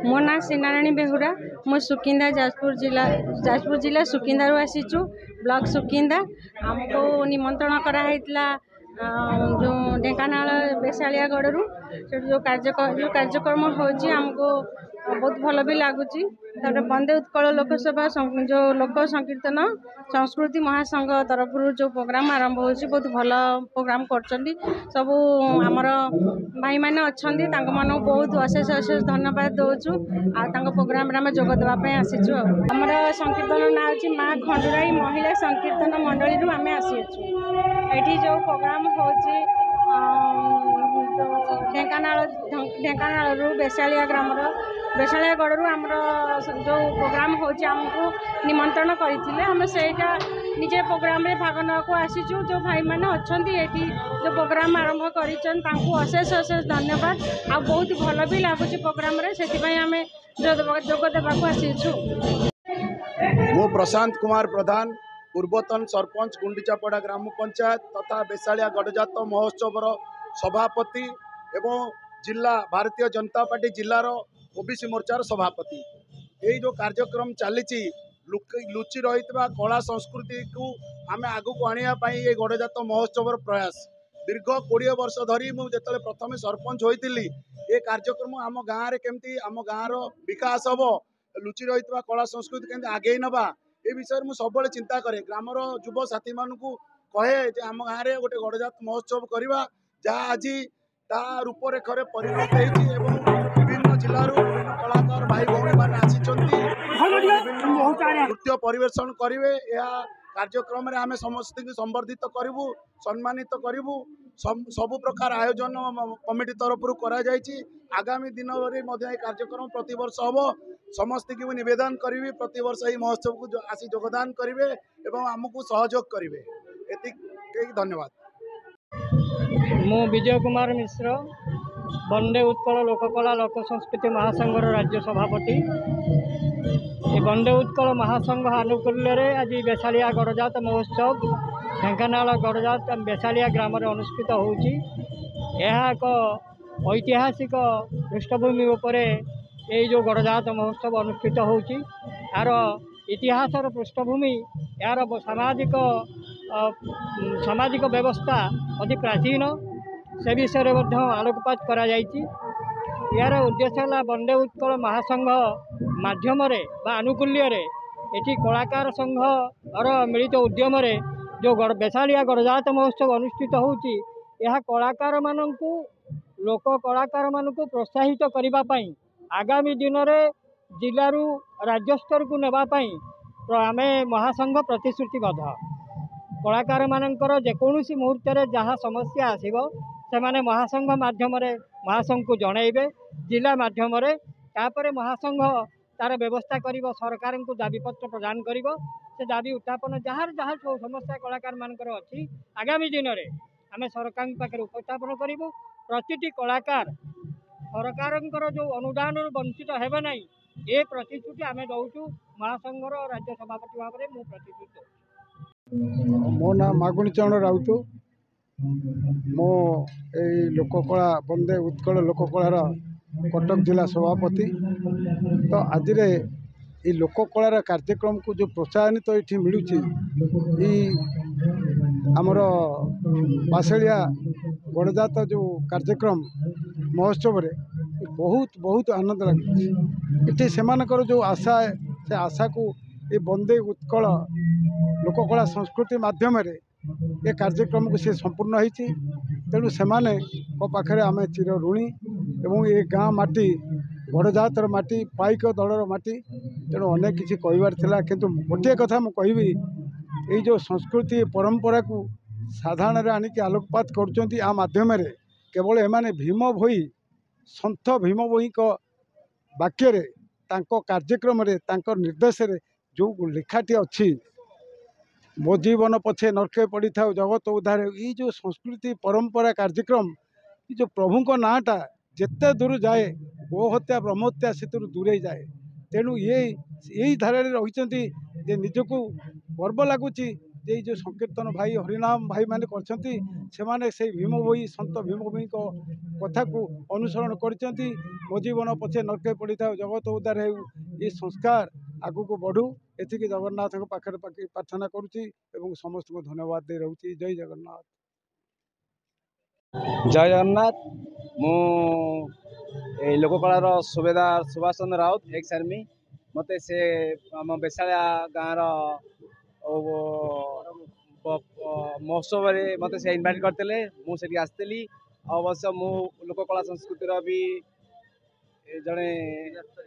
मो ना सीनाराणी बेहुरा मो सुकिंदा जाजपुर जिला सुकिंदा आसीचु ब्लॉक सुकिंदा आमको निमंत्रण कराइला जो ढेंकानाल बेसालियागढ़ जो कार्यक्रम होची हमको बहुत भल भी लगुच वंदे उत्कल लोकसभा जो लोक संकीर्तन संस्कृति महासंघ तरफ जो प्रोग्राम आरंभ हो बहुत भल प्रोग्राम कर सब आमर भाई मैंने अच्छा बहुत अशेष अशेष धन्यवाद दौचु आ प्रोग्राम जोग देवाई आसीचु आमर संकीर्तन ना हूँ माँ खंडुराई महिला संकीर्तन मंडली आम आसीचु ये जो प्रोग्राम हो ढेंकानाल बेसालिया ग्रामर बेसालियागढ़ आमर जो प्रोग्राम होमको निमंत्रण करते आम सेटा निजे प्रोग्राम रे भाग नाक आसीचु जो भाई मैंने अच्छा ये जो प्रोग्राम आरंभ करेष अशेष धन्यवाद आ बहुत भल भी लगुच प्रोग्राम रे से आम जोग देवाक आसीचु। मो प्रशांत कुमार प्रधान पूर्वतन सरपंच गुंडीचापड़ा ग्राम पंचायत तथा बेसालिया गणजात महोत्सव सभापति एवं जिला भारतीय जनता पार्टी जिलार ओबीसी मोर्चार सभापति यही जो कार्यक्रम चली लुचि रही कला संस्कृति को आम आगू आने ये गणजात महोत्सव प्रयास दीर्घ 20 वर्ष धरी मुझे प्रथम सरपंच होती ये कार्यक्रम आम गाँव में केमती आम गाँव विकास हम लुचि रही कला संस्कृति केमती आगे नवा ये विषय में सब चिंता करे ग्रामर युव साथी मान कहे आम गाँव में गोटे गणजात महोत्सव करवा जहाँ आज ता रूपरेखर परिणत विभिन्न जिलूर विभिन्न कलाकार भाई भौणी मैंने नृत्य परिवेशन करेंगे यह कार्यक्रम आम समस्त संबर्धित करूँ सम्मानित करूँ सब प्रकार आयोजन कमिटी तरफ करा आगामी दिन में कार्यक्रम प्रति वर्ष हम समस्त की निवेदन करी प्रति वर्ष यह महोत्सव को आसी योगदान करेंगे एवं आमको सहयोग करेंगे एति धन्यवाद। मु विजय कुमार मिश्र वंदे उत्कल लोककला लोक संस्कृति महासंघर राज्य सभापति वंदे उत्कल महासंघ आनुकूल्य आज बेसालिया गणजात महोत्सव ढेंकानाल गणजात बेसालिया ग्राम अनुष्ठित होची एक ऐतिहासिक पृष्ठभूमि उपरे ये जो गणजात महोत्सव अनुष्ठित होची यार इतिहासर पृष्ठभूमि यार सामाजिक व्यवस्था अति प्राचीन से विषय आलोकपात करा जायछि। यार उद्देश्य है वंदे उत्कल महासंघ माध्यम आनुकूल्य एटी कलाकार संघ और मिलित उद्यम जो बेसालिया गणजात महोत्सव अनुष्ठित होची यह कलाकार मानू लोक कलाकार मानू प्रोत्साहित करने आगामी दिन में जिलू राज्य स्तर को नेबाई आम महासंघ प्रतिश्रुतिबद्ध कलाकार मानकर जेकोसी मुहूर्त जहाँ समस्या आसो से माने महासंघ माध्यम महासंघ को जनइबे जिला माध्यम तापर महासंघ तार व्यवस्था कर सरकार को दाबीपत्र प्रदान कर दाबी उत्थापन जहाँ जहाँ समस्या कलाकार मानकर अच्छी आगामी दिन में आम सरकार पाखे उपस्थापन करूँ प्रति कलाकार सरकार जो अनुदान वंचित हेबे नहीं ये प्रतिश्रुति आम दौचु महासंघर राज्य सभापति भाव में मु प्रतिश्रुति। मो ना मागुणी चरण राउत मो लोककला वंदे उत्कल लोककलार कटक जिला सभापति तो आज ये लोककलार कार्यक्रम को जो प्रोत्साहन तो ये मिलूँ आमर बासेलिया गणजात जो कार्यक्रम महोत्सव रे बहुत बहुत आनंद लगे ये जो आशा से आशा को ये वंदे उत्कल लोककला संस्कृति माध्यम ये कार्यक्रम को सी संपूर्ण होती तेणु से पाखे आम चिर ऋणी एवं ये गाँ माटी गणजातर माटी पाइक दलर माटी तेणु अनेक किसी कहबार थिला किंतु गोटे कथा मु कहबी ये जो संस्कृति परंपरा को साधारण आनिक आलोकपात कर माध्यम केवल एमाने भीम भोई सन्थ भीम भोई वाक्य कार्यक्रम निर्देश जो लिखाटी अच्छी मो जीवन पछे नरके पड़ी था जगत उद्धार ये जो संस्कृति परंपरा कार्यक्रम ये जो प्रभु को नाटा जिते दूर जाए गो हत्या ब्रह्म हत्या से दूरे जाए तेणु यही धारा रही निजक गर्व लगुच जे जो संकीर्तन भाई हरिनाम भाई मैंने करछंती सेमाने से भीम भोई संत भीम भोई को कथा को अनुसरण करछंती मो जीवन पछे नरके पड़ी था जगत उद्धार हो ये संस्कार आगु को बढ़ू एतिके जगन्नाथ को पाखरे प्रार्थना करुच्ची एवं समस्त को धन्यवाद दे रहउची। जय जगन्नाथ। जय जगन्नाथ। मु लोककलार सुबेदार सुभाष चंद्र राउत एक आर्मी मत से आम बेसाड़ा गाँव महोत्सव मत से इनभाइट करते मुझे आसती अवश्य मु लोककला संस्कृतिर भी जड़े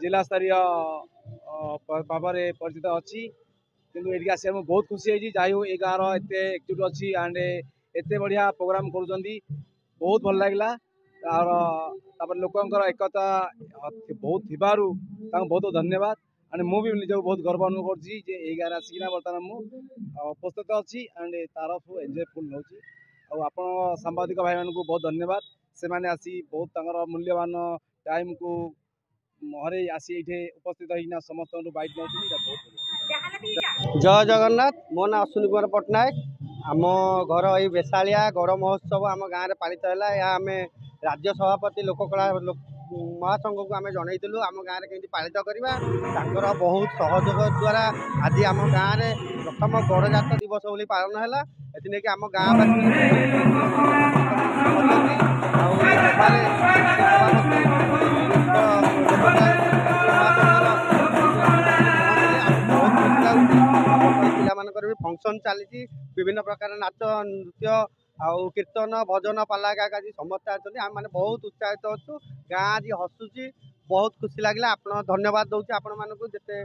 जिला स्तरीय भाव में परिचित अच्छी किंतु ये आस बहुत खुशी है जाइ हो ये गाँव एत एकजुट अच्छी एंड एत बढ़िया प्रोग्राम कर बहुत भल लगे और लोकंर एकता बहुत थी बहुत धन्यवाद एंड मु भी निज बहुत गर्व अनुभव कर गाँव आसिकिना बर्तमान मु उपस्थित अच्छी एंड तार सब एंजय फुल नौ आप सांबादिक भाई मान बहुत धन्यवाद से मैंने आसी बहुत मूल्यवान टाइम को हरे आसी ये उपस्थित होना समस्त बाइट नौ। जय जगन्नाथ। मो ना अश्विनी कुमार पट्टनायक आम घर ये बेसाड़िया गौर महोत्सव आम गाँव में पालित है आम राज्य सभापति लोककला महासंघ को आम जनईलु आम गाँव में केमती पालित करवा बहुत सहयोग द्वारा आज आम गाँव में प्रथम गणजात दिवस बोली पालन है ये आम गाँव भी फंक्शन चली विभिन्न प्रकार नाच नृत्य आउ कीर्तन भजन पाला गायक आज समस्त आम मैंने बहुत उत्साहित अच्छु गाँ आज हसुची बहुत खुशी लगे आप धन्यवाद दूसरे आपण मानक जिते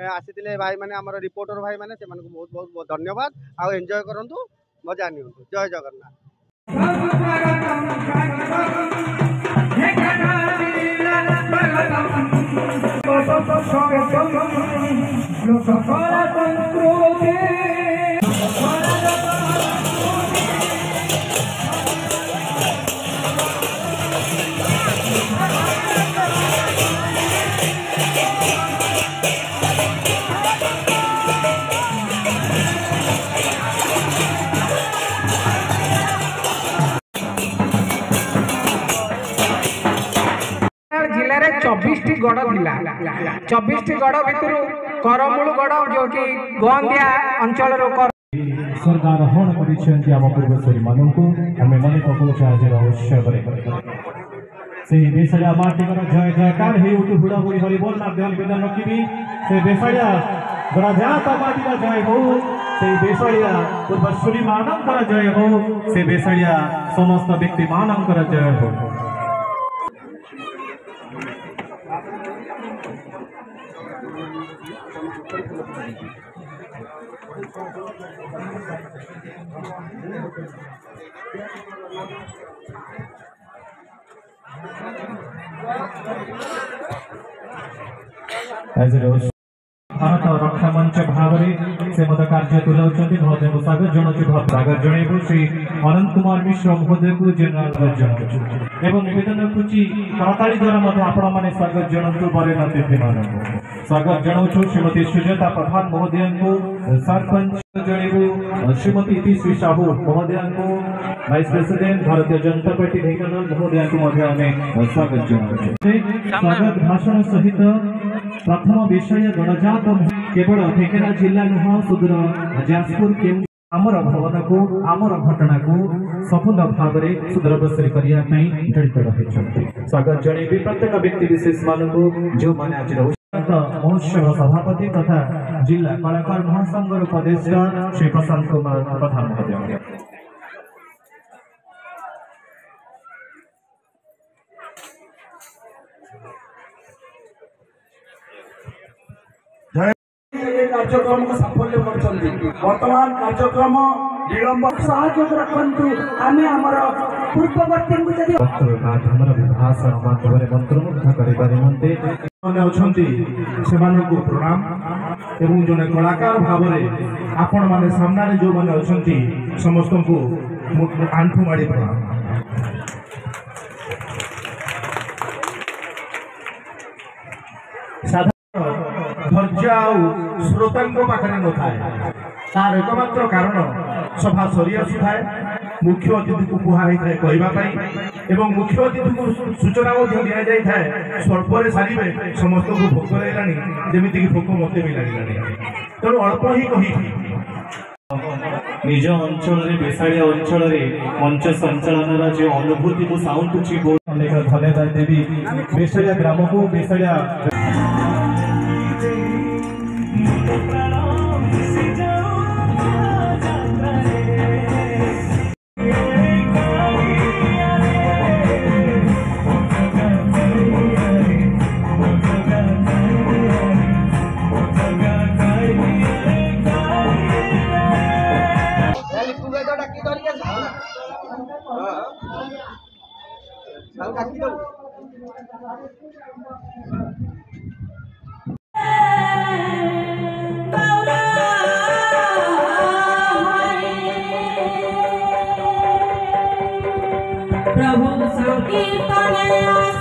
आसी भाई मैंने आम रिपोर्टर भाई मैंने बहुत बहुत धन्यवाद आउ एंजॉय करूँ मजा नि। जय जगन्नाथ। जिले में 24 गढ़ थिला 24 गढ़ भितर करमूल गढ़ जो कि गोंदिया अंचल सरकार हण करिसेंती आम पूर्वसरी मानकु आमे मने पकोछ आज अवश्य से बेसाड़िया माटिकर जय जयकार हे उठु हुड़ा हुई हरि बोल माध्यम वेदन रखिबी से बेसाड़िया गणजात माटिका जय हो से बेसाड़िया पूर्वसरी मानकर जय हो से बेसाड़िया समस्त व्यक्ति मानकर जय हो। भारत रक्षा मंच भाव से मत कार्य तुलाउछन्ति महोदय को स्वागत जनाउछु स्वागत जणाइबु श्री अनंत कुमार मिश्र महोदय को जनरल जनाउछु एवं निवेदन रखुछि करताली द्वारा मत आपण माने स्वागत जनाउछु बरेन अतिथि मानक स्वागत जनाउछु श्रीमती सुजाता प्रधान महोदय को सरपंच जणाइबु श्रीमती इतिश्री साहू महोदय को vice president Bharatiya Janata party Dhenkanal महोदय को मध्य आमे स्वागत जनाउछु। स्वागत भाषण सहित प्रथम विषय गणजात केवल ढेंकानाल जिला नुह सुदूर जाजपुर के आमर भवन को आमर घटना को सफल भाव में सुदूरवर्ती करने जड़ित रही स्वागत जनइबी प्रत्येक व्यक्ति विशेष मान जो मैंने आज महोत्सव सभापति तथा जिला कलाकार महासंघ उपदेष्टा श्री प्रशांत कुमार प्रधान महोदय। कार्यक्रम को साफल्य वर्तमान कार्यक्रम विलंब सहयोग रखंतु आमे हमर पूर्ववर्ती को जदी भाषण माध्यम मंत्रमुग्ध कर निमंते को प्रणाम एवं जने कलाकार भाव में आपण माने सामने जो माने अछंती समस्त को आंठू माड़ी प्रणाम। साधारण धैर्य श्रोता पाखे न थाए तार एकमात्र कारण सभा सरी आसुए मुख्य अतिथि को कुहाई थाए कहवाई एवं मुख्य अतिथि को सूचना दि जाए स्वल्प सारे समस्त को भोक लगे जमीक भोक मत भी लगे तेणु अल्प ही कही निज अंचल बेसाड़िया अंचल मंच संचालन जो अनुभूति को साउंटुची अनेक धन्यवाद देवी बेसाड़िया ग्राम को बेसाड़िया प्रभु संकीर्तन